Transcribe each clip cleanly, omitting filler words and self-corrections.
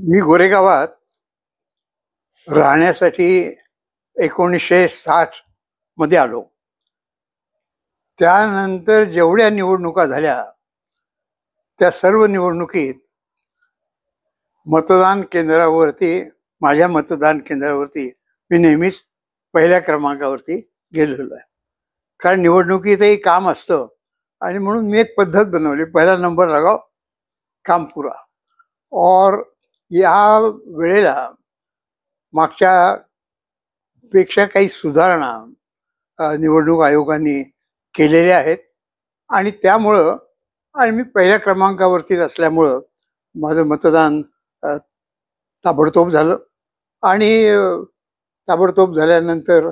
मी गोरेगावात राहण्यासाठी 1960 मध्ये आलो. त्यानंतर जेवढ्या निवडणुका झाल्या त्या सर्व निवडणुकीत मतदान केंद्रावरती, माझ्या मतदान केंद्रावरती मी नेहमीच पहिल्या क्रमांकावरती गेलेलो आहे. कारण निवडणुकीतही काम असतं आणि म्हणून मी एक पद्धत बनवली, पहिला नंबर लगाव काम पुरा. और या वेळेला मागच्या पेक्षा काही सुधारणा निवडणूक आयोगाने केलेल्या आहेत आणि त्यामुळं आणि मी पहिल्या क्रमांकावरतीच असल्यामुळं माझं मतदान ताबडतोब झालं. आणि ताबडतोब झाल्यानंतर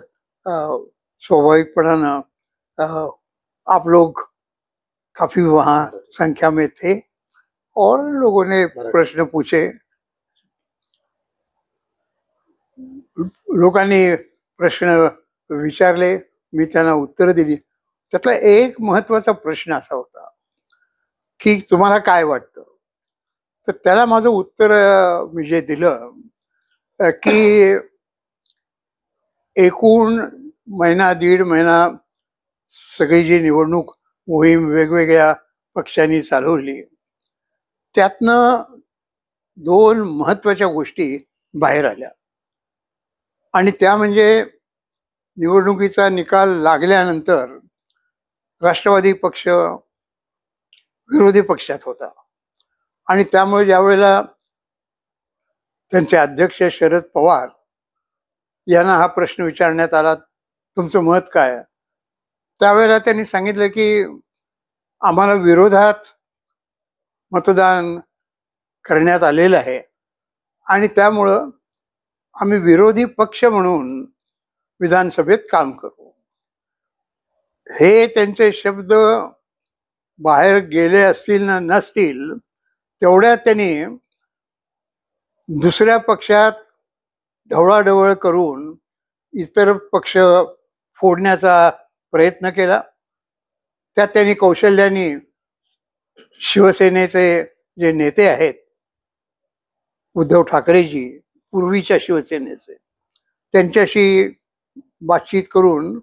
स्वाभाविकपणानं आप लोग काफी वहाँ संख्या में थे और लोगों ने प्रश्न पूछे. लोकांनी प्रश्न विचारले, मी त्यांना उत्तर दिली. त्यातला एक महत्वाचा प्रश्न असा होता की तुम्हाला काय वाटतं. तर त्याला माझं उत्तर मी जे दिलं की एकूण महिना दीड महिना सगळी जी निवडणूक मोहीम वेगवेगळ्या पक्षांनी चालवली, त्यातनं दोन महत्वाच्या गोष्टी बाहेर आल्या. आणि त्या म्हणजे निवडणुकीचा निकाल लागल्यानंतर राष्ट्रवादी पक्ष विरोधी पक्षात होता आणि त्यामुळे ज्यावेळेला त्यांचे अध्यक्ष शरद पवार यांना हा प्रश्न विचारण्यात आला, तुमचं मत काय आहे, त्यावेळेला त्यांनी सांगितलं की आम्हाला विरोधात मतदान करण्यात आलेलं आहे आणि त्यामुळं आम्ही विरोधी पक्ष म्हणून विधानसभेत काम करू. हे त्यांचे शब्द बाहेर गेले असतील ना नसतील, तेवढ्यात त्यांनी दुसऱ्या पक्षात ढवळाढवळ करून इतर पक्ष फोडण्याचा प्रयत्न केला. त्यात त्यांनी कौशल्याने शिवसेनेचे जे नेते आहेत, उद्धव ठाकरेजी पूर्वीच्या शिवसेनेचे, त्यांच्याशी बातचीत करून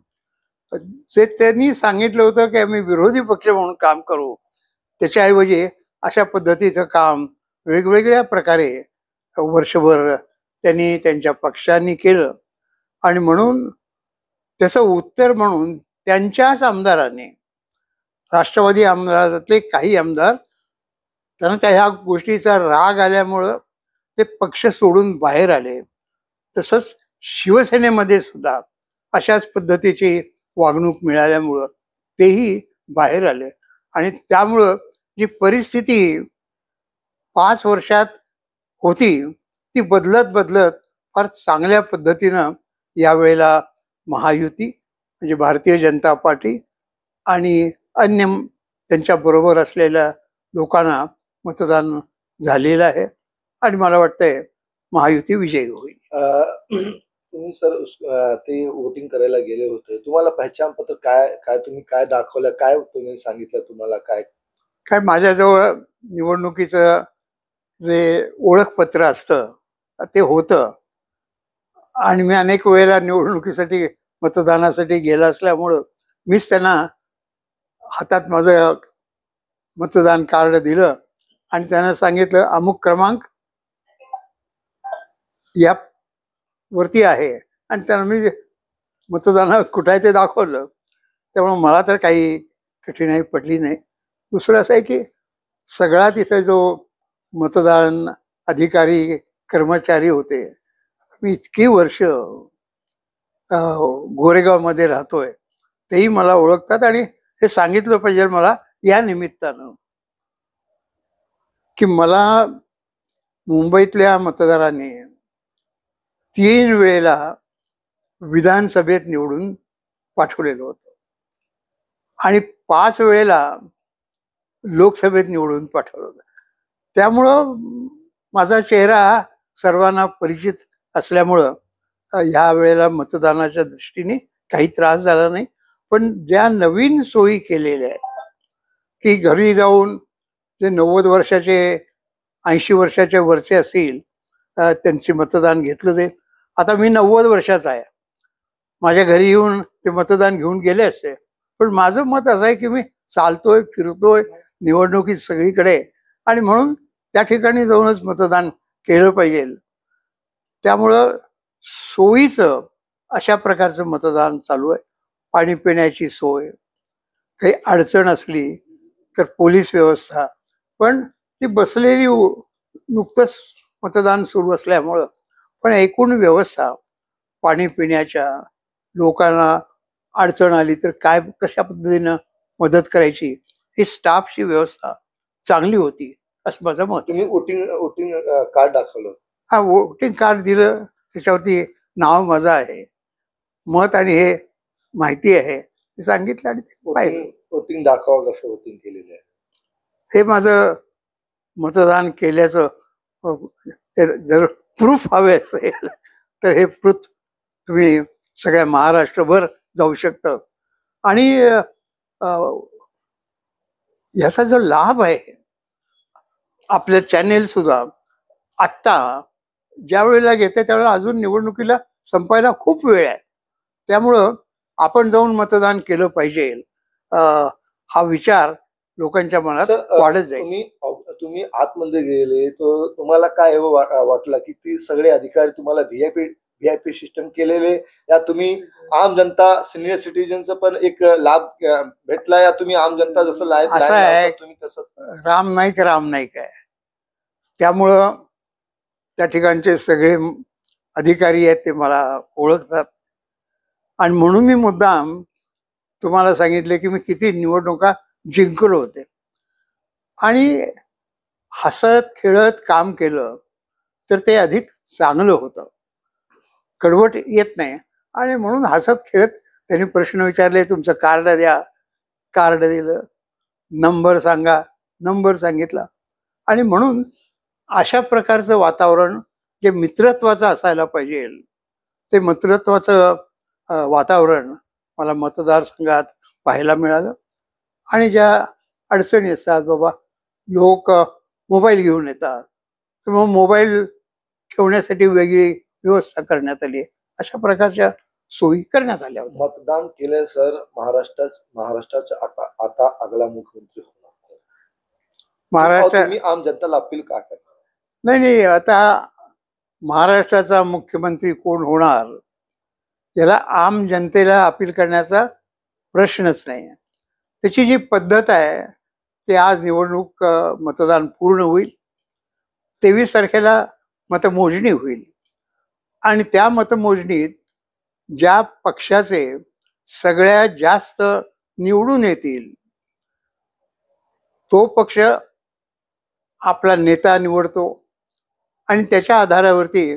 जे त्यांनी सांगितलं होतं की आम्ही विरोधी पक्ष म्हणून काम करू, त्याच्याऐवजी अशा पद्धतीचं काम वेगवेगळ्या प्रकारे वर्षभर त्यांनी त्यांच्या पक्षांनी केलं. आणि म्हणून त्याचं उत्तर म्हणून त्यांच्याच आमदारांनी, राष्ट्रवादी आमदारातले काही आमदार, त्यांना त्या ह्या गोष्टीचा राग आल्यामुळं ते पक्ष सोडून बाहेर आले. तसंच शिवसेनेमध्ये सुद्धा अशाच पद्धतीची वागणूक मिळाल्यामुळं तेही बाहेर आले. आणि त्यामुळं जी परिस्थिती 5 वर्षात होती ती बदलत बदलत फार चांगल्या पद्धतीनं यावेळेला महायुती म्हणजे भारतीय जनता पार्टी आणि अन्य त्यांच्या बरोबर असलेल्या लोकांना मतदान झालेलं आहे आणि मला वाटतंय महायुती विजयी होईल. तुम्ही सर ते वोटिंग करायला गेले होते, तुम्हाला पहचान पत्र काय काय तुम्ही काय दाखवलं, काय तुम्ही सांगितलं, तुम्हाला काय काय माझ्याजवळ निवडणुकीचं जे ओळखपत्र असतं ते होतं आणि मी अनेक वेळेला निवडणुकीसाठी मतदानासाठी गेला असल्यामुळं मीच त्यांना हातात माझं मतदान कार्ड दिलं आणि त्यांना सांगितलं अमुक क्रमांक या वरती आहे आणि त्यांना मी मतदानात कुठं आहे ते दाखवलं. त्यामुळे मला तर काही कठीणाई पडली नाही. दुसरं असं आहे की सगळा तिथे जो मतदान अधिकारी कर्मचारी होते, मी इतकी वर्ष गोरेगावमध्ये राहतोय, तेही मला ओळखतात आणि हे सांगितलं पाहिजे मला या निमित्तानं की मला मुंबईतल्या मतदारांनी 3 वेळेला विधानसभेत निवडून पाठवलेलं होतं आणि 5 वेळेला लोकसभेत निवडून पाठवलं होतं. त्यामुळं माझा चेहरा सर्वांना परिचित असल्यामुळं ह्या वेळेला मतदानाच्या दृष्टीने काही त्रास झाला नाही. पण ज्या नवीन सोयी केलेल्या आहेत की घरी जाऊन जे 90 वर्षाचे 80 वर्षाच्या वरचे असतील त्यांचे मतदान घेतलं जाईल. आता मी 90 वर्षाचा आहे. माझ्या घरी येऊन ते मतदान घेऊन गेले असते, पण माझं मत असं आहे की मी चालतोय फिरतोय निवडणुकीत सगळीकडे, आणि म्हणून त्या ठिकाणी जाऊनच मतदान केलं पाहिजे. त्यामुळं सोयीचं अशा प्रकारचं मतदान चालू आहे. पाणी पिण्याची सोय, काही अडचण असली तर पोलीस व्यवस्था, पण ती बसलेली नुकतंच मतदान सुरू असल्यामुळं, पण एकूण व्यवस्था पाणी पिण्याच्या, लोकांना अडचण आली तर काय कशा पद्धतीनं मदत करायची, ही स्टाफची व्यवस्था चांगली होती असं माझं मत. तुम्ही वोटिंग कार्ड दाखवलं? हा, वोटिंग कार्ड दिलं, त्याच्यावरती नाव माझं आहे, मत आणि हे माहिती आहे ते सांगितलं आणि ते पाहिलं. वोटिंग दाखवा, कसं वोटिंग केलेलं आहे हे माझं मतदान केल्याचं जर प्रूफ हवे असेल तर हे प्रूफ तुम्ही सगळ्या महाराष्ट्रभर जाऊ शकतं. आणि याचा जो लाभ आहे, आपलं चॅनेल सुद्धा आत्ता ज्या वेळेला घेते त्यावेळेला अजून निवडणुकीला संपायला खूप वेळ आहे, त्यामुळं आपण जाऊन मतदान केलं पाहिजे हा विचार लोकांच्या मनात वाढत जाईल. तुम्ही आतमध्ये गेले तर तुम्हाला काय वाटलं की ती सगळे अधिकारी तुम्हाला व्हीआयपी सिस्टम केलेले, या तुम्ही आम जनता सिनियर सिटीजनचं पण एक लाभ भेटला, या तुम्ही आम जनता जसं असं आहे, तुम्ही तसंच राम नाईक आहे, त्यामुळं त्या ठिकाणचे सगळे अधिकारी आहेत ते मला ओळखतात, आणि म्हणून मी मुद्दाम तुम्हाला सांगितले की मी किती निवडणुका जिंकलो होते, आणि हसत खेळत काम केलं तर ते अधिक चांगलं होतं, कडवट येत नाही. आणि म्हणून हसत खेळत त्यांनी प्रश्न विचारले, तुमचं कार्ड द्या, कार्ड दिलं, नंबर सांगा, नंबर सांगितला, आणि म्हणून अशा प्रकारचं वातावरण जे मित्रत्वाचं असायला पाहिजे, ते मित्रत्वाचं वातावरण मला मतदारसंघात पाहायला मिळालं. आणि ज्या अडचणी असतात, बाबा लोक मोबाईल घेऊन येतात, तर मग मोबाईल ठेवण्यासाठी वेगळी व्यवस्था करण्यात आली, अशा प्रकारच्या सोयी करण्यात आल्या होत्या. मतदान केले सर, महाराष्ट्राचा आता आगला मुख्यमंत्री होणार. महाराष्ट्र तुम्ही आम जनताला अपील का करणार? नाही, आता महाराष्ट्राचा मुख्यमंत्री कोण होणार याला आम जनतेला अपील करण्याचा प्रश्नच नाही. त्याची जी पद्धत आहे ते आज निवडणूक मतदान पूर्ण होईल, 23 तारखेला मतमोजणी होईल, आणि त्या मतमोजणीत ज्या पक्षाचे सगळ्यात जास्त निवडून येतील तो पक्ष आपला नेता निवडतो, आणि त्याच्या आधारावरती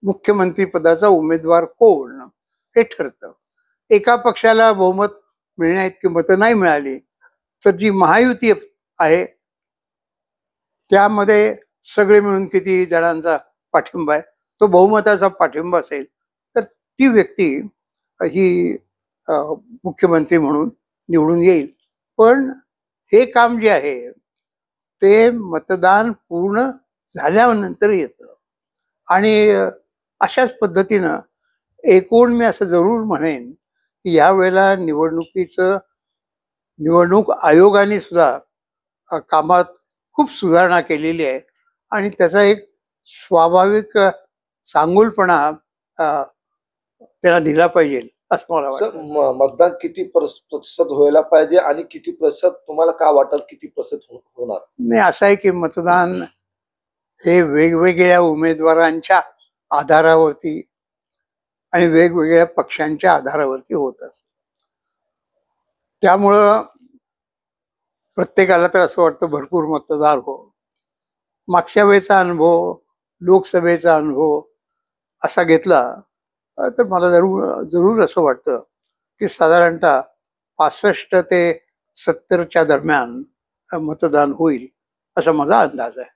मुख्यमंत्री पदाचा उमेदवार कोण हे ठरतं. एका पक्षाला बहुमत मिळण्याइतकी मतं नाही मिळाली तर जी महायुती आहे त्यामध्ये सगळे मिळून किती जणांचा पाठिंबा आहे, तो बहुमताचा पाठिंबा असेल तर ती व्यक्ती ही मुख्यमंत्री म्हणून निवडून येईल. पण हे काम जे आहे ते मतदान पूर्ण झाल्यानंतर येतं, आणि अशाच पद्धतीनं एकूण मी असं जरूर म्हणेन की यावेळेला निवडणूक आयोगाने सुद्धा कामात खूप सुधारणा केलेली आहे, आणि त्याचा एक स्वाभाविक चांगुलपणा त्याला दिला पाहिजे असं मला वाटतं. मतदान किती प्रतिशत व्हायला पाहिजे, आणि किती प्रतिशत तुम्हाला काय वाटत किती प्रतिशत होणार? नाही, असं आहे की मतदान हे वेगवेगळ्या उमेदवारांच्या आधारावरती आणि वेगवेगळ्या पक्षांच्या आधारावरती होत असतं. त्यामुळं प्रत्येकाला तर असं वाटतं भरपूर मतदार हो. मागच्या वेळेचा अनुभव, लोकसभेचा अनुभव असा घेतला तर मला जरूर असं वाटतं की साधारणतः 65 ते 70च्या दरम्यान मतदान होईल असा माझा अंदाज आहे.